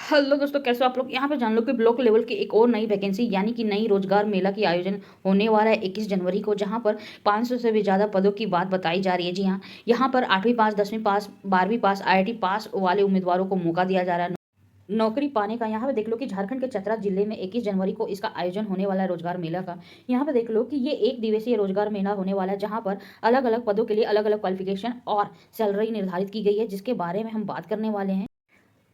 Hello दोस्तों, कैसे हो आप लोग। यहाँ पे जान लो कि ब्लॉक लेवल की एक और नई वैकेंसी यानी कि नई रोजगार मेला की आयोजन होने वाला है 21 जनवरी को, जहाँ पर 500 से भी ज़्यादा पदों की बात बताई जा रही है। जी हाँ, यहाँ पर 8वीं पास, 10वीं पास, 12वीं पास, आईआईटी पास वाले उम्मीदवारों को मौका दिया जा रहा है नौकरी पाने का। यहाँ पे देख लो कि झारखंड के चतरा जिले में 21 जनवरी को इसका आयोजन होने वाला है रोजगार मेला का। यहाँ पे देख लो कि ये एक दिवसीय रोजगार मेला होने वाला है, जहाँ पर अलग अलग पदों के लिए अलग अलग क्वालिफिकेशन और सैलरी निर्धारित की गई है, जिसके बारे में हम बात करने वाले हैं।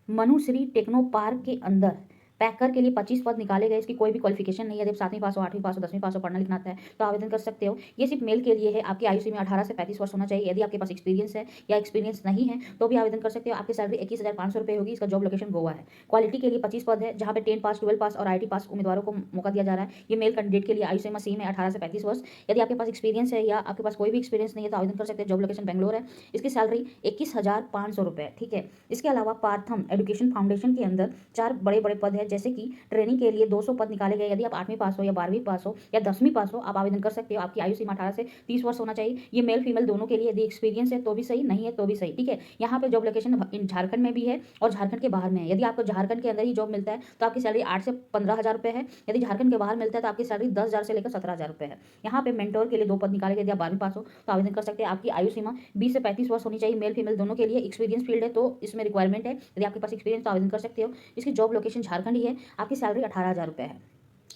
मनुश्री टेक्नो पार्क के अंदर पैकर के लिए 25 पद निकाले गए। इसकी कोई भी क्वालिफिकेशन नहीं है। यदि 7वीं पास हो, 8वीं पास हो, 10वीं पास हो, पढ़ना लिखना आता है तो आवेदन कर सकते हो। ये सिर्फ मेल के लिए है। आपकी आयु सीमा 18 से 35 वर्ष होना चाहिए। यदि आपके पास एक्सपीरियंस है या एक्सपीरियंस नहीं है तो भी आवेदन कर सकते हो। आपकी सैलरी 21,500 रुपये होगी। इसका जॉब लोकेशन गोवा है। क्वालिटी के लिए 25 पद है, जहाँ पे 10 पास, 12 पास और आईटी पास उम्मीदवारों को मौका दिया जा रहा है। ये मेल कैंडिडेट के लिए आयु सीमा सेम है, 18 से 35 वर्ष। यदि आपके पास एक्सपीरियंस है या आपके पास कोई भी एक्सपीरियंस नहीं है तो आवेदन कर सकते हैं। जॉब लोकेशन बेंगलोर है। इसकी सैलरी 21,500 रुपये, ठीक है। इसके अलावा पार्थम एजुकेशन फाउंडेशन के अंदर 4 बड़े बड़े पद है, जैसे कि ट्रेनिंग के लिए 200 पद निकाले गए। यदि आप 8वीं पास हो या 12वीं पास हो या 10वीं पास हो, आप आवेदन कर सकते हो। आपकी आयु सीमा 18 से 30 वर्ष होना चाहिए। ये मेल फीमेल दोनों के लिए। यदि एक्सपीरियंस है तो भी सही, नहीं है तो भी सही, ठीक है। यहाँ पे जॉब लोकेशन झारखंड में भी है और झारखंड के बाहर में है। यदि आपको झारखंड के अंदर ही जॉब मिलता है तो आपकी सैलरी 8 से 15,000 रुपये है। यदि झारखंड के बाहर मिलता है तो आपकी सैलरी 10,000 से लेकर 17,000 रुपये है। यहाँ पे मेंटोर के लिए 2 पद निकाले गए। यदि आप 12वीं पास हो तो आवेदन कर सकते हैं। आपकी आयु सीमा 20 से 35 वर्ष होनी चाहिए। मेल फीमेल दोनों के लिए। एक्सपीरियंस फील्ड है तो इसमें रिक्वायरमेंट है। यदि आपके पास एक्सपीरियंस तो आवेदन कर सकते हो। इसकी जॉब लोकेशन झारखंड ही है। आपकी सैलरी 18,000 रुपये है।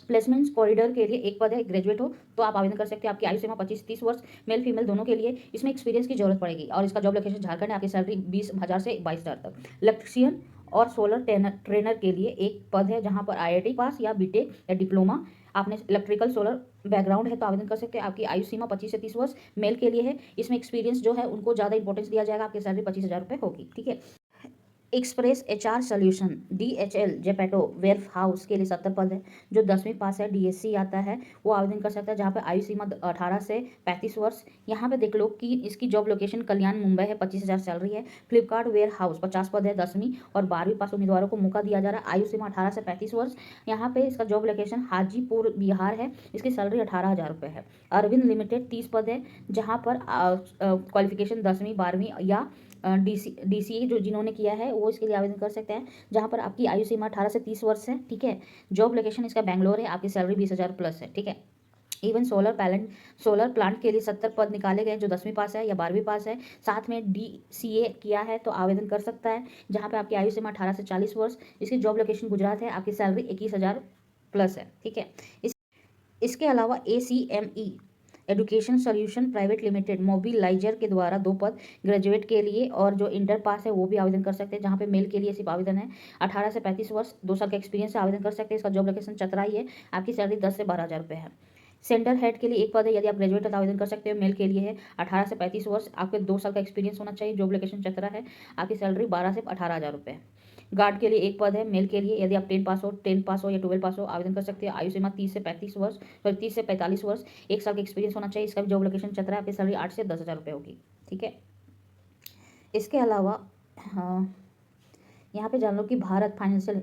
प्लेसमेंट्स कॉरिडोर के लिए एक पद है। ग्रेजुएट हो तो आप आवेदन कर सकते हैं। आपकी आयु सीमा 25 से 30 वर्ष, मेल फीमेल दोनों के लिए। इसमें एक्सपीरियंस की जरूरत पड़ेगी और इसका जॉब लोकेशन झारखंड है। आपकी सैलरी 20,000 से 22,000 तक। इलेक्ट्रीशियन और सोलर ट्रेनर के लिए एक पद है, जहां पर आईआईटी पास या बीटेक या डिप्लोमा, आपने इलेक्ट्रिकल सोलर बैकग्राउंड है तो आवेदन कर सकते हैं। आपकी आयु सीमा 25 से 30 वर्ष, मेल के लिए है। इसमें एक्सपीरियंस जो है उनको ज़्यादा इंपॉर्टेंस दिया जाएगा। आपकी सैलरी 25,000 रुपये होगी, ठीक है। एक्सप्रेस एचआर सोल्यूशन डीएचएल जेपैटो वेयर हाउस के लिए 70 पद है। जो 10वीं पास है, डीएससी आता है, वो आवेदन कर सकता है, जहाँ पे आयु सीमा 18 से 35 वर्ष। यहाँ पे देख लो कि इसकी जॉब लोकेशन कल्याण मुंबई है। 25,000 सैलरी है। फ्लिपकार्ट वेयर हाउस 50 पद है। 10वीं और 12वीं पास उम्मीदवारों को मौका दिया जा रहा है। आयु सीमा 18 से 35 वर्ष। यहाँ पे इसका जॉब लोकेशन हाजीपुर बिहार है। इसकी सैलरी 18,000 रुपये है। अरविंद लिमिटेड 30 पद है, जहाँ पर क्वालिफिकेशन 10वीं, 12वीं या डीसीए जो जिन्होंने किया है वो इसके लिए आवेदन कर सकते हैं, जहाँ पर आपकी आयु सीमा 18 से 30 वर्ष है, ठीक है। जॉब लोकेशन इसका बेंगलोर है। आपकी सैलरी 20,000 प्लस है, ठीक है। इवन सोलर प्लांट के लिए 70 पद निकाले गए। जो 10वीं पास है या 12वीं पास है, साथ में डीसीए किया है तो आवेदन कर सकता है, जहाँ पे आपकी आयु सीमा 18 से 40 वर्ष। इसकी जॉब लोकेशन गुजरात है। आपकी सैलरी 21,000 प्लस है, ठीक है। इसके अलावा ACME education solution private limited mobiliser के द्वारा 2 पद ग्रेजुएट के लिए और जो इंटर पास है वो भी आवेदन कर सकते हैं, जहाँ पे मेल के लिए सिर्फ आवेदन है। 18 से 35 वर्ष, 2 साल का एक्सपीरियंस से आवेदन कर सकते हैं। इसका जॉब लोकेशन चतरा ही है। आपकी सैलरी 10 से 12,000 रुपये है। सेंटर हेड के लिए एक पद है। यदि आप ग्रेजुएट हो तो आवेदन कर सकते हो। मेल के लिए है। 18 से 35 वर्ष, आपके 2 साल का एक्सपीरियंस होना चाहिए। जॉब लोकेशन चतरा है। आपकी सैलरी 12 से 18,000 रुपये है। गार्ड के लिए एक पद है। मेल के लिए यदि आप 10 पास हो या 12 पास हो आवेदन कर सकते हैं। आयु सीमा 30 से 35 वर्ष, सॉरी 30 से 45 वर्ष, 1 साल का एक्सपीरियंस होना चाहिए। इसका भी जॉब लोकेशन चतरा है। आपकी सैलरी 8 से 10,000 रुपये होगी, ठीक है। इसके अलावा हाँ, यहाँ पे जान लो कि भारत फाइनेंशियल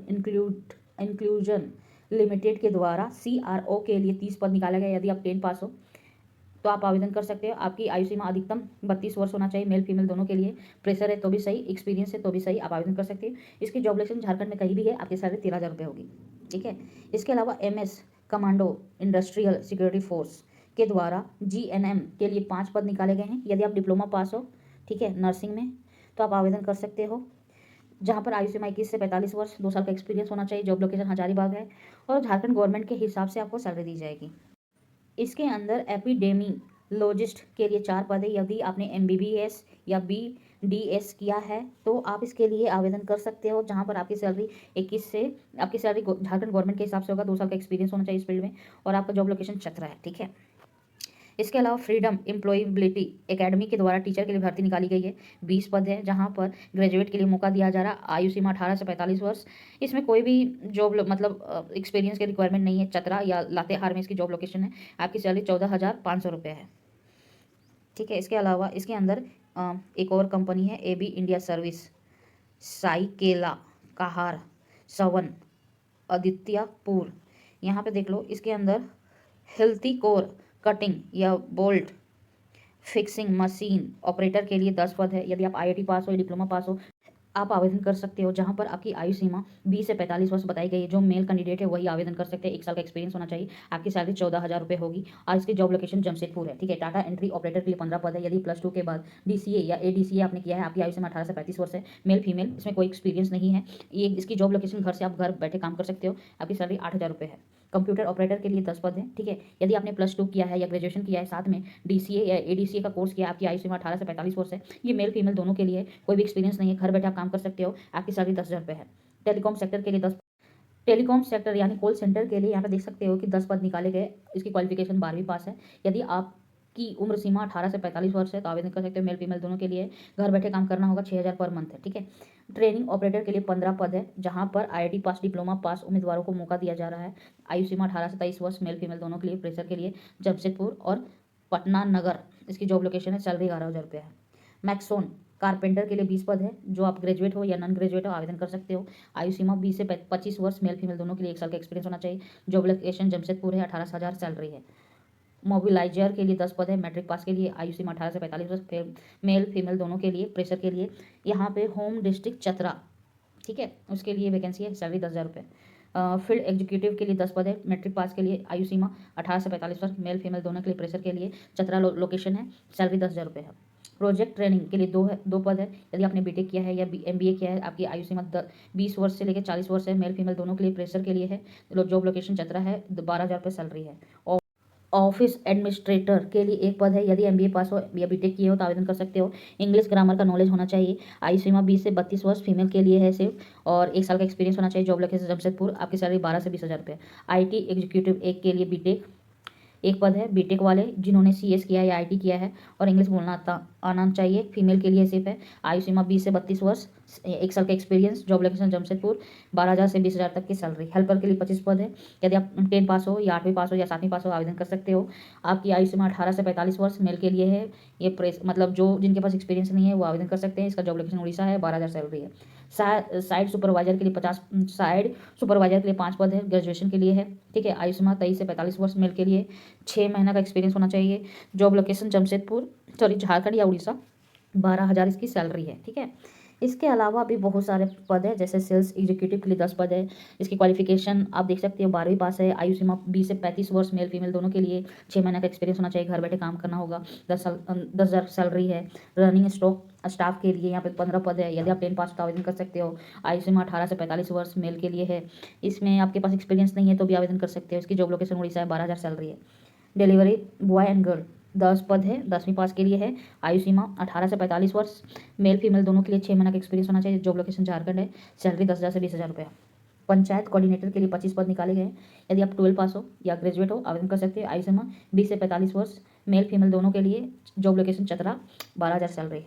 इंक्लूजन लिमिटेड के द्वारा CRO के लिए 30 पद निकाला गया। यदि आप 10 पास हो तो आप आवेदन कर सकते हो। आपकी आयु सीमा अधिकतम 32 वर्ष होना चाहिए। मेल फीमेल दोनों के लिए। प्रेशर है तो भी सही, एक्सपीरियंस है तो भी सही, आप आवेदन कर सकते हैं। इसकी जॉब लोकेशन झारखंड में कहीं भी है। आपकी सैलरी 13,000 रुपये होगी, ठीक है। इसके अलावा MS commando industrial security force के द्वारा GNM के लिए 5 पद निकाले गए हैं। यदि आप डिप्लोमा पास हो, ठीक है, नर्सिंग में, तो आप आवेदन कर सकते हो, जहाँ पर आयु सीमा 21 से 45 वर्ष, 2 साल का एक्सपीरियंस होना चाहिए। जॉब लोकेशन हजारीबाग है और झारखंड गवर्नमेंट के हिसाब से आपको सैलरी दी जाएगी। इसके अंदर एपिडेमियोलॉजिस्ट के लिए 4 पद है। यदि आपने MBBS या BDS किया है तो आप इसके लिए आवेदन कर सकते हो, जहाँ पर आपकी सैलरी 21 से, आपकी सैलरी झारखंड गवर्नमेंट के हिसाब से होगा। 2 साल का एक्सपीरियंस होना चाहिए इस फील्ड में और आपका जॉब लोकेशन चतरा है, ठीक है। इसके अलावा फ्रीडम एम्प्लॉयबिलिटी एकेडमी के द्वारा टीचर के लिए भर्ती निकाली गई है। 20 पद है, जहां पर ग्रेजुएट के लिए मौका दिया जा रहा है। आयु सीमा 18 से 45 वर्ष। इसमें कोई भी जॉब मतलब एक्सपीरियंस के रिक्वायरमेंट नहीं है। चतरा या लातेहार में इसकी जॉब लोकेशन है। आपकी सैलरी 14,500 रुपये है, ठीक है। इसके अलावा इसके अंदर एक और कंपनी है AB इंडिया सर्विस, साइकेला, कहार, सवन, आदित्यपुर। यहाँ पे देख लो इसके अंदर हेल्थी कोर कटिंग या बोल्ट फिक्सिंग मशीन ऑपरेटर के लिए 10 पद है। यदि आप IIT पास हो या डिप्लोमा पास हो आप आवेदन कर सकते हो, जहाँ पर आपकी आयु सीमा 20 से 45 वर्ष बताई गई है। जो मेल कैंडिडेट है वही आवेदन कर सकते हैं। 1 साल का एक्सपीरियंस होना चाहिए। आपकी सैलरी 14,000 रुपये होगी और इसकी जॉब लोकेशन जमशेदपुर है। ठीक है। टाटा एंट्री ऑपरेटर के लिए 15 पद है। यदि +2 के बाद DCA या ADCA आपने किया है, आपकी आयु सीमा 18 से 35 वर्ष है। मेल फीमेल इसमें कोई एक्सपीरियंस नहीं है। ये इसकी जॉब लोकेशन घर से आप घर बैठे काम कर सकते हो। आपकी सैलरी 8,000 रुपये है। कंप्यूटर ऑपरेटर के लिए 10 पद हैं। ठीक है। यदि आपने +2 किया है या ग्रेजुएशन किया है, साथ में DCA या ADCA का कोर्स किया है, आपकी आयु सीमा 18 से 45 वर्ष है। ये मेल फीमेल दोनों के लिए है। कोई भी एक्सपीरियंस नहीं है, घर बैठे आप काम कर सकते हो। आपकी सैलरी 10,000 रुपये है। टेलीकॉम सेक्टर के लिए 10 टेलीकॉम सेक्टर यानी कॉल सेंटर के लिए यहाँ पे देख सकते हो कि 10 पद निकाले गए। इसकी क्वालिफिकेशन 12वीं पास है। यदि आपकी उम्र सीमा 18 से 45 वर्ष है तो आवेदन कर सकते हो। मेल फीमेल दोनों के लिए घर बैठे काम करना होगा। 6,000 पर मंथ है। ठीक है। ट्रेनिंग ऑपरेटर के लिए 15 पद है, जहाँ पर IIT पास, डिप्लोमा पास उम्मीदवारों को मौका दिया जा रहा है। आयु सीमा 18 से 23 वर्ष, मेल फीमेल दोनों के लिए। प्रेशर के लिए जमशेदपुर और पटना नगर इसकी जॉब लोकेशन है। सैलरी 11,000 रुपये है। मैक्सोन कारपेंटर के लिए 20 पद है। जो आप ग्रेजुएट हो या नॉन ग्रेजुएट हो आवेदन कर सकते हो। आयु सीमा 20 से 25 वर्ष, मेल फीमेल दोनों के लिए। 1 साल का एक्सपीरियंस होना चाहिए। जॉब लोकेशन जमशेदपुर है। 18,000 सैलरी है। मोबिलाइजर के लिए 10 पद है। मैट्रिक पास के लिए। आयु सीमा 18 से 45 वर्ष, मेल फीमेल दोनों के लिए। प्रेशर के लिए यहाँ पे होम डिस्ट्रिक्ट चतरा, ठीक है, उसके लिए वैकेंसी है। सैलरी 10,000 रुपये। फील्ड एग्जीक्यूटिव के लिए 10 पद है। मैट्रिक पास के लिए। आयु सीमा 18 से 45 वर्ष, मेल फीमेल दोनों के लिए। प्रेशर के लिए चतरा लोकेशन है। सैलरी 10,000 रुपये है। प्रोजेक्ट ट्रेनिंग के लिए 2 पद है। यदि आपने बीटेक किया है या MBA किया है, आपकी आयु सीमा 20 वर्ष से लेकर 40 वर्ष है। मेल फीमेल दोनों के लिए। प्रेशर के लिए है। जॉब लोकेशन चतरा है। 12,000 रुपये सैलरी है। और ऑफिस एडमिनिस्ट्रेटर के लिए 1 पद है। यदि MBA पास हो या बीटेक किए हो तो आवेदन कर सकते हो। इंग्लिश ग्रामर का नॉलेज होना चाहिए। आयु सीमा 20 से 32 वर्ष, फीमेल के लिए है सिर्फ, और 1 साल का एक्सपीरियंस होना चाहिए। Job location Jamshedpur. आपकी सैलरी 12 से 20,000 रुपये। IT एग्जीक्यूटिव 1 के लिए बीटेक 1 पद है। बीटेक वाले जिन्होंने CS किया है या IT किया है और इंग्लिश बोलना आना चाहिए। फीमेल के लिए सिर्फ है। आयु सीमा 20 से 32 वर्ष, 1 साल का एक्सपीरियंस। Job location Jamshedpur. 12,000 से 20,000 तक की सैलरी। हेल्पर के लिए 25 पद है। यदि आप 10 पास हो या 8वीं पास हो या 7वीं पास हो आवेदन कर सकते हो। आपकी आयु सीमा 18 से 45 वर्ष, मेल के लिए है। ये प्रेस मतलब जो जिनके पास एक्सपीरियंस नहीं है वो आवेदन कर सकते हैं। इसका जॉब लोकेशन उड़ीसा है। 12,000 सैलरी है। साइड सुपरवाइजर के लिए 50 साइड सुपरवाइजर के लिए 5 पद है। ग्रेजुएशन के लिए है। ठीक है। आयु सीमा 23 से 45 वर्ष, मेल के लिए। 6 महीना का एक्सपीरियंस होना चाहिए। Job location Jamshedpur, sorry Jharkhand या उड़ीसा। 12,000 इसकी सैलरी है। ठीक है। इसके अलावा भी बहुत सारे पद है, जैसे सेल्स एग्जीक्यूटिव के लिए 10 पद है। इसकी क्वालिफिकेशन आप देख सकते हो, 12वीं पास है। आयु सीमा 20 से 35 वर्ष, मेल फीमेल दोनों के लिए। 6 महीने का एक्सपीरियंस होना चाहिए। घर बैठे काम करना होगा। 10,000 सैलरी है। रनिंग स्टाफ के लिए यहाँ पे 15 पद है। यदि आप 10 पास तो आवेदन कर सकते हो। आयु सीमा 18 से 45 वर्ष, मेल के लिए है। इसमें आपके पास एक्सपीरियंस नहीं है तो भी आवेदन कर सकते हो। इसकी जॉब लोकेशन उड़ीसा है। 12,000 सैलरी है। डिलीवरी बॉय एंड गर्ल 10 पद है। 10वीं पास के लिए है। आयु सीमा 18 से 45 वर्ष, मेल फीमेल दोनों के लिए। 6 महीने का एक्सपीरियंस होना चाहिए। जॉब लोकेशन झारखंड है। सैलरी 10,000 से 20,000 रुपये। पंचायत कोऑर्डिनेटर के लिए 25 पद निकाले गए। यदि आप 12 पास हो या ग्रेजुएट हो आवेदन कर सकते हैं। आयु सीमा 20 से 45 वर्ष, मेल फीमेल दोनों के लिए। Job location Chatra. 12,000 सैलरी।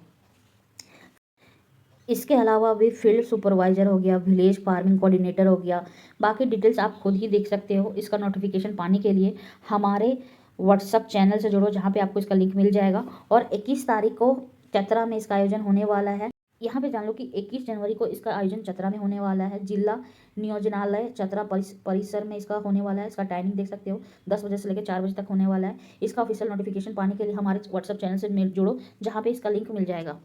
इसके अलावा भी फील्ड सुपरवाइजर हो गया, विलेज फार्मिंग कोऑर्डिनेटर हो गया। बाकी डिटेल्स आप खुद ही देख सकते हो। इसका नोटिफिकेशन पाने के लिए हमारे व्हाट्सअप चैनल से जुड़ो, जहाँ पे आपको इसका लिंक मिल जाएगा। और 21 तारीख को चतरा में इसका आयोजन होने वाला है। यहाँ पे जान लो कि 21 जनवरी को इसका आयोजन चतरा में होने वाला है। जिला नियोजनालय चतरा परिसर में इसका होने वाला है। इसका टाइमिंग देख सकते हो, 10 बजे से लेकर 4 बजे तक होने वाला है। इसका ऑफिशियल नोटिफिकेशन पाने के लिए हमारे व्हाट्सअप चैनल से जुड़ो, जहाँ पे इसका लिंक मिल जाएगा।